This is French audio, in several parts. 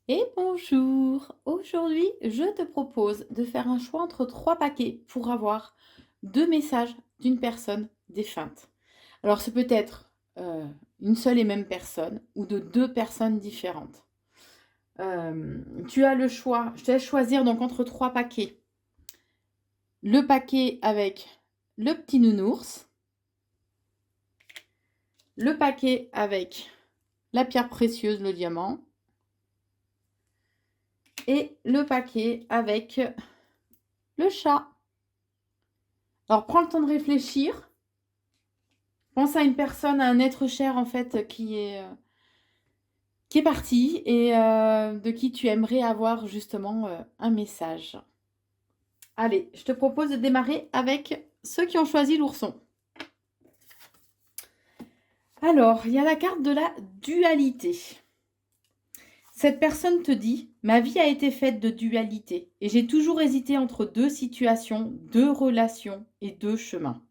Et bonjour! Aujourd'hui, je te propose de faire un choix entre trois paquets pour avoir deux messages d'une personne défunte. Alors, ce peut être une seule et même personne ou de deux personnes différentes. Tu as le choix, je te laisse choisir donc entre trois paquets. Le paquet avec le petit nounours, le paquet avec la pierre précieuse, le diamant, et le paquet avec le chat. Alors, prends le temps de réfléchir. Pense à une personne, à un être cher en fait qui est parti et de qui tu aimerais avoir justement un message. Allez, je te propose de démarrer avec ceux qui ont choisi l'ourson. Alors, il y a la carte de la dualité. Cette personne te dit, ma vie a été faite de dualité et j'ai toujours hésité entre deux situations, deux relations et deux chemins.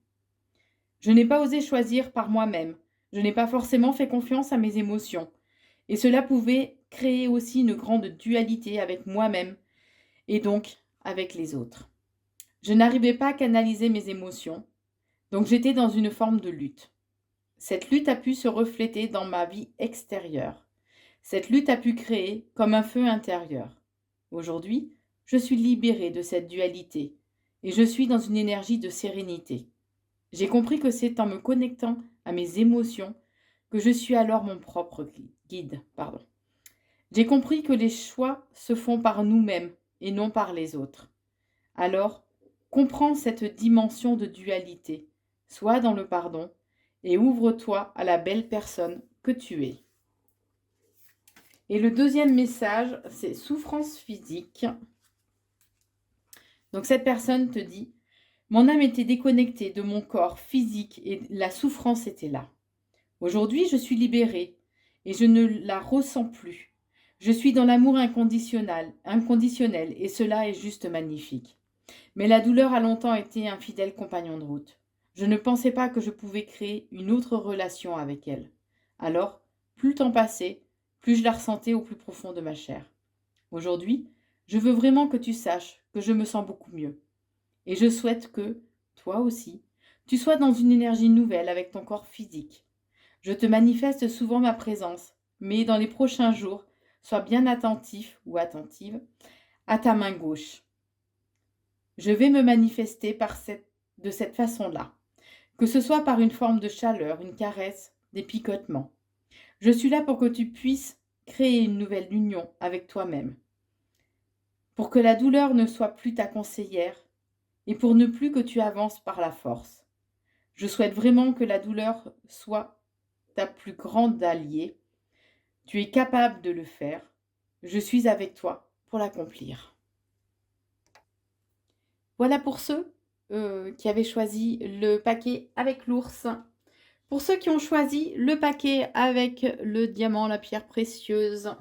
Je n'ai pas osé choisir par moi-même. Je n'ai pas forcément fait confiance à mes émotions. Et cela pouvait créer aussi une grande dualité avec moi-même et donc avec les autres. Je n'arrivais pas à canaliser mes émotions, donc j'étais dans une forme de lutte. Cette lutte a pu se refléter dans ma vie extérieure. Cette lutte a pu créer comme un feu intérieur. Aujourd'hui, je suis libérée de cette dualité et je suis dans une énergie de sérénité. J'ai compris que c'est en me connectant à mes émotions que je suis alors mon propre guide. J'ai compris que les choix se font par nous-mêmes et non par les autres. Alors, comprends cette dimension de dualité, sois dans le pardon et ouvre-toi à la belle personne que tu es. Et le deuxième message, c'est souffrance physique. Donc cette personne te dit, mon âme était déconnectée de mon corps physique et la souffrance était là. Aujourd'hui, je suis libérée et je ne la ressens plus. Je suis dans l'amour inconditionnel et cela est juste magnifique. Mais la douleur a longtemps été un fidèle compagnon de route. Je ne pensais pas que je pouvais créer une autre relation avec elle. Alors, plus le temps passait, plus je la ressentais au plus profond de ma chair. Aujourd'hui, je veux vraiment que tu saches que je me sens beaucoup mieux. Et je souhaite que, toi aussi, tu sois dans une énergie nouvelle avec ton corps physique. Je te manifeste souvent ma présence, mais dans les prochains jours, sois bien attentif ou attentive à ta main gauche. Je vais me manifester de cette façon-là, que ce soit par une forme de chaleur, une caresse, des picotements. Je suis là pour que tu puisses créer une nouvelle union avec toi-même, pour que la douleur ne soit plus ta conseillère et pour ne plus que tu avances par la force. Je souhaite vraiment que la douleur soit ta plus grande alliée. Tu es capable de le faire. Je suis avec toi pour l'accomplir. Voilà pour ceux qui avaient choisi le paquet avec l'ours. Pour ceux qui ont choisi le paquet avec le diamant, la pierre précieuse,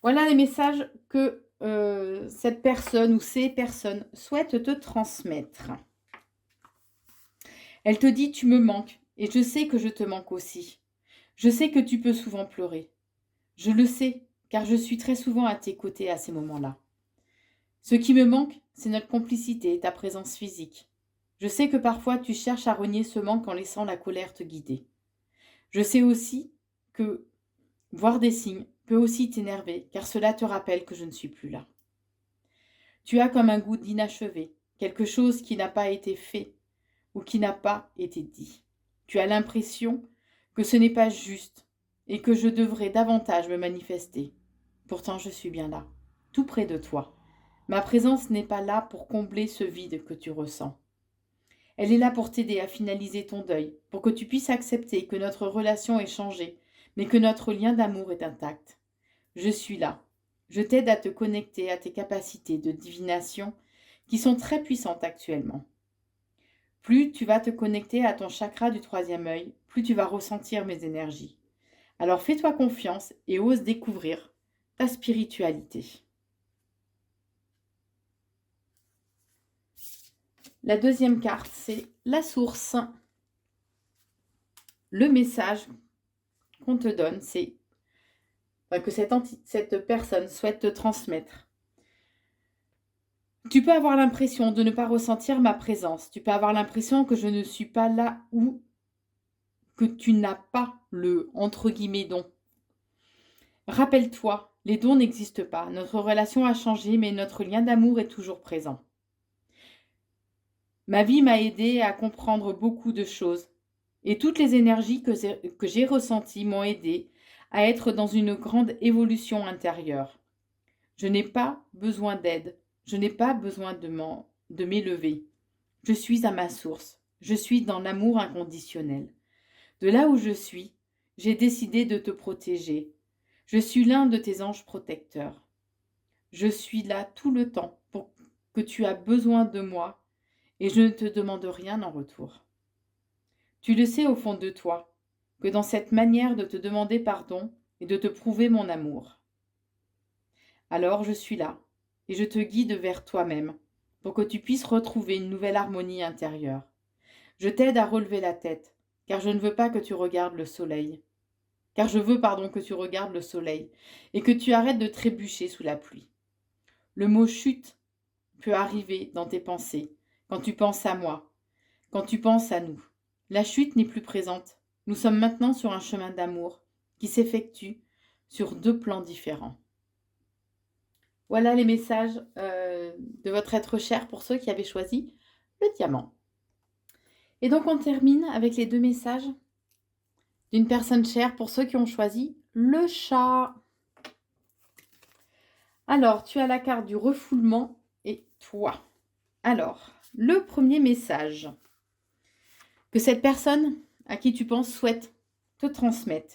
voilà les messages que cette personne ou ces personnes souhaitent te transmettre. Elle te dit, tu me manques et je sais que je te manque aussi. Je sais que tu peux souvent pleurer. Je le sais, car je suis très souvent à tes côtés à ces moments-là. Ce qui me manque, c'est notre complicité et ta présence physique. Je sais que parfois tu cherches à renier ce manque en laissant la colère te guider. Je sais aussi que voir des signes peut aussi t'énerver, car cela te rappelle que je ne suis plus là. Tu as comme un goût d'inachevé, quelque chose qui n'a pas été fait ou qui n'a pas été dit. Tu as l'impression que ce n'est pas juste et que je devrais davantage me manifester. Pourtant, je suis bien là, tout près de toi. Ma présence n'est pas là pour combler ce vide que tu ressens. Elle est là pour t'aider à finaliser ton deuil, pour que tu puisses accepter que notre relation est changée, mais que notre lien d'amour est intact. Je suis là. Je t'aide à te connecter à tes capacités de divination qui sont très puissantes actuellement. Plus tu vas te connecter à ton chakra du troisième œil, plus tu vas ressentir mes énergies. Alors fais-toi confiance et ose découvrir ta spiritualité. La deuxième carte, c'est la source. Le message qu'on te donne, c'est que cette personne souhaite te transmettre. Tu peux avoir l'impression de ne pas ressentir ma présence. Tu peux avoir l'impression que je ne suis pas là ou que tu n'as pas le entre guillemets don. Rappelle-toi, les dons n'existent pas. Notre relation a changé, mais notre lien d'amour est toujours présent. Ma vie m'a aidé à comprendre beaucoup de choses. Et toutes les énergies que j'ai ressenties m'ont aidé à être dans une grande évolution intérieure. Je n'ai pas besoin d'aide. Je n'ai pas besoin de m'élever. Je suis à ma source. Je suis dans l'amour inconditionnel. De là où je suis, j'ai décidé de te protéger. Je suis l'un de tes anges protecteurs. Je suis là tout le temps pour que tu as besoin de moi et je ne te demande rien en retour. Tu le sais au fond de toi, que dans cette manière de te demander pardon et de te prouver mon amour. Alors je suis là et je te guide vers toi-même pour que tu puisses retrouver une nouvelle harmonie intérieure. Je t'aide à relever la tête, car je ne veux pas que tu regardes le soleil. Car je veux, que tu regardes le soleil et que tu arrêtes de trébucher sous la pluie. Le mot chute peut arriver dans tes pensées, quand tu penses à moi, quand tu penses à nous. La chute n'est plus présente. Nous sommes maintenant sur un chemin d'amour qui s'effectue sur 2 plans différents. Voilà les messages de votre être cher pour ceux qui avaient choisi le diamant. Et donc on termine avec les 2 messages d'une personne chère pour ceux qui ont choisi le chat. Alors, tu as la carte du refoulement et toi. Alors, le premier message que cette personne à qui tu penses souhaite te transmettre.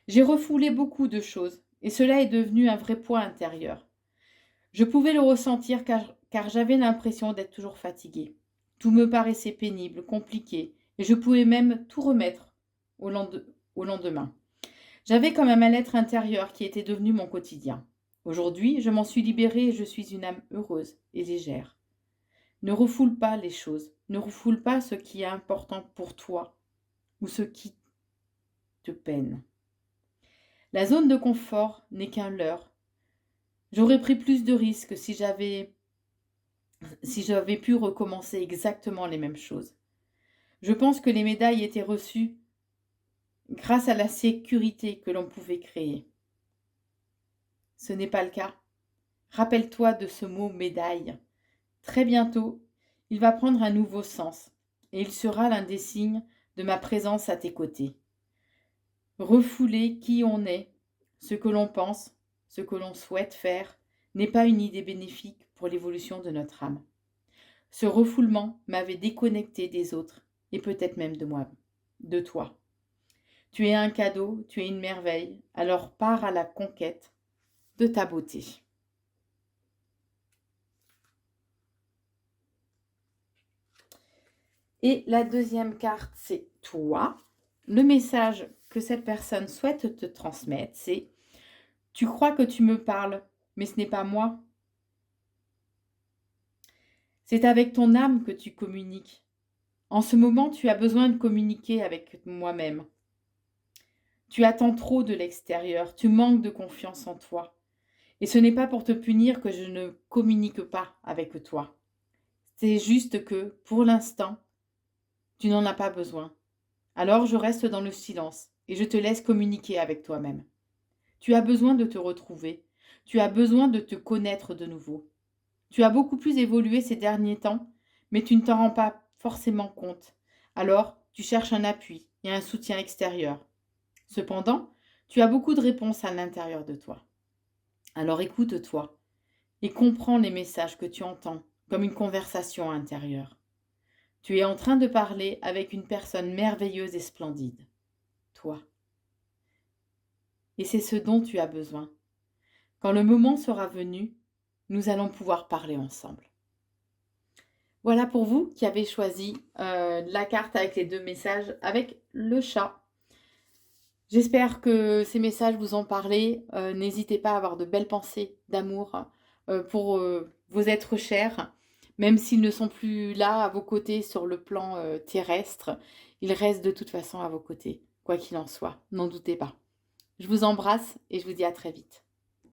J'ai refoulé beaucoup de choses et cela est devenu un vrai poids intérieur. Je pouvais le ressentir car j'avais l'impression d'être toujours fatiguée. Tout me paraissait pénible, compliqué et je pouvais même tout remettre au lendemain. J'avais comme un mal-être intérieur qui était devenu mon quotidien. Aujourd'hui, je m'en suis libérée et je suis une âme heureuse et légère. Ne refoule pas les choses, ne refoule pas ce qui est important pour toi ou ce qui te peine. La zone de confort n'est qu'un leurre. J'aurais pris plus de risques si j'avais pu recommencer exactement les mêmes choses. Je pense que les médailles étaient reçues grâce à la sécurité que l'on pouvait créer. Ce n'est pas le cas. Rappelle-toi de ce mot médaille. Très bientôt, il va prendre un nouveau sens et il sera l'un des signes de ma présence à tes côtés. Refouler qui on est, ce que l'on pense, ce que l'on souhaite faire, n'est pas une idée bénéfique pour l'évolution de notre âme. Ce refoulement m'avait déconnecté des autres et peut-être même de moi, de toi. Tu es un cadeau, tu es une merveille, alors pars à la conquête de ta beauté. Et la deuxième carte, c'est toi. Le message que cette personne souhaite te transmettre, c'est « Tu crois que tu me parles, mais ce n'est pas moi. C'est avec ton âme que tu communiques. En ce moment, tu as besoin de communiquer avec moi-même. Tu attends trop de l'extérieur, tu manques de confiance en toi. Et ce n'est pas pour te punir que je ne communique pas avec toi. C'est juste que, pour l'instant, tu n'en as pas besoin. Alors je reste dans le silence et je te laisse communiquer avec toi-même. Tu as besoin de te retrouver. Tu as besoin de te connaître de nouveau. Tu as beaucoup plus évolué ces derniers temps, mais tu ne t'en rends pas forcément compte. Alors, tu cherches un appui et un soutien extérieur. Cependant, tu as beaucoup de réponses à l'intérieur de toi. Alors écoute-toi et comprends les messages que tu entends comme une conversation intérieure. Tu es en train de parler avec une personne merveilleuse et splendide, toi. Et c'est ce dont tu as besoin. Quand le moment sera venu, nous allons pouvoir parler ensemble. Voilà pour vous qui avez choisi la carte avec les 2 messages avec le chat. J'espère que ces messages vous ont parlé. N'hésitez pas à avoir de belles pensées d'amour pour vos êtres chers. Même s'ils ne sont plus là à vos côtés sur le plan terrestre, ils restent de toute façon à vos côtés, quoi qu'il en soit. N'en doutez pas. Je vous embrasse et je vous dis à très vite.